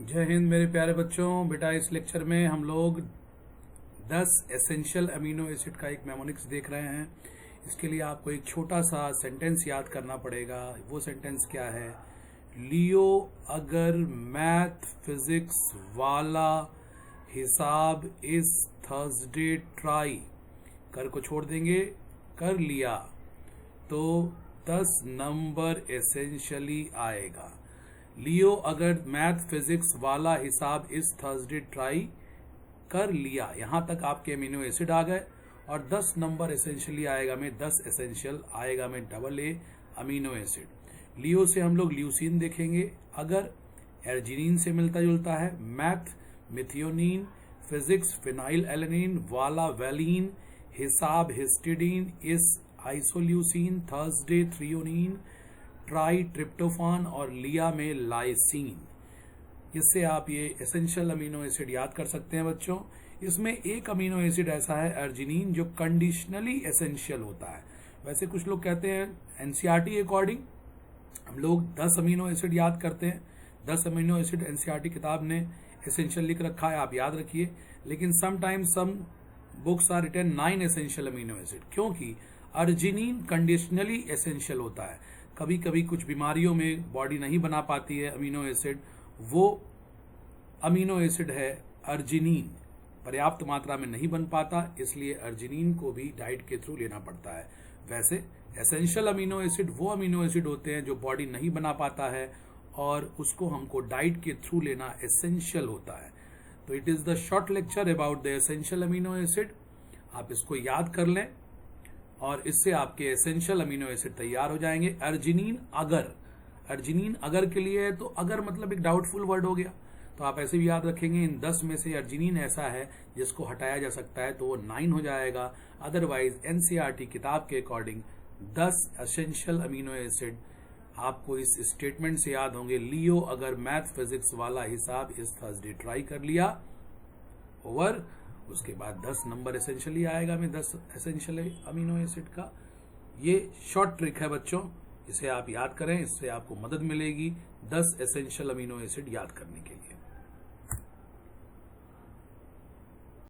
जय हिंद मेरे प्यारे बच्चों। बेटा इस लेक्चर में हम लोग 10 एसेंशियल अमीनो एसिड का एक मेमोनिक्स देख रहे हैं। इसके लिए आपको एक छोटा सा सेंटेंस याद करना पड़ेगा। वो सेंटेंस क्या है? लियो अगर मैथ फिजिक्स वाला हिसाब इस थर्सडे ट्राई कर को छोड़ देंगे, कर लिया तो 10 नंबर एसेंशियली आएगा। लियो अगर मैथ फिजिक्स वाला हिसाब इस थर्सडे ट्राई कर लिया, यहां तक आपके अमीनो एसिड आ गए और 10 नंबर एसेंशियली आएगा में 10 एसेंशियल आएगा में डबल ए अमीनो एसिड। लियो से हम लोग ल्यूसीन देखेंगे, अगर एर्जिनीन से मिलता जुलता है, math methionine, physics phenyl alanine, वाला वैलीन, हिसाब हिस्टिडीन, इस isoleucine, Thursday threonine, try tryptophan और लिया में लाइसिन। इससे आप ये एसेंशियल अमीनो एसिड याद कर सकते हैं बच्चों। इसमें एक अमीनो एसिड ऐसा है अर्जिनिन जो कंडीशनली एसेंशियल होता है। वैसे कुछ लोग कहते हैं एनसीईआरटी अकॉर्डिंग हम लोग 10 अमीनो एसिड याद करते हैं। 10 अमीनो एसिड एनसीईआरटी किताब ने एसेंशियल लिख रखा है, आप याद रखिए। लेकिन sometimes some books are written 9 essential amino acid, क्योंकि अर्जिनिन कंडीशनली एसेंशियल होता है। कभी कभी कुछ बीमारियों में बॉडी नहीं बना पाती है अमीनो एसिड, वो अमीनो एसिड है अर्जिनिन, पर्याप्त मात्रा में नहीं बन पाता, इसलिए अर्जिनिन को भी डाइट के थ्रू लेना पड़ता है। वैसे एसेंशियल अमीनो एसिड वो अमीनो एसिड होते हैं जो बॉडी नहीं बना पाता है और उसको हमको डाइट के थ्रू लेना एसेंशियल होता है। तो it is the short lecture about the essential amino acid. आप इसको याद कर लें और इससे आपके एसेंशियल अमीनो एसिड तैयार हो जाएंगे। अर्जिनिन अगर के लिए है, तो अगर मतलब एक डाउटफुल वर्ड हो गया, तो आप ऐसे भी याद रखेंगे इन 10 में से अर्जिनिन ऐसा है जिसको हटाया जा सकता है, तो वो 9 हो जाएगा। अदरवाइज एनसीईआरटी किताब के अकॉर्डिंग 10 एसेंशियल अमीनो एसिड आपको इस स्टेटमेंट से याद होंगे। लियो अगर मैथ फिजिक्स वाला हिसाब इस थर्सडे ट्राई कर लिया, ओवर, उसके बाद 10 नंबर एसेंशियली आएगा में 10 एसेंशियल अमीनो एसिड का। ये शॉर्ट ट्रिक है बच्चों, इसे आप याद करें, इससे आपको मदद मिलेगी 10 एसेंशियल अमीनो एसिड याद करने के लिए।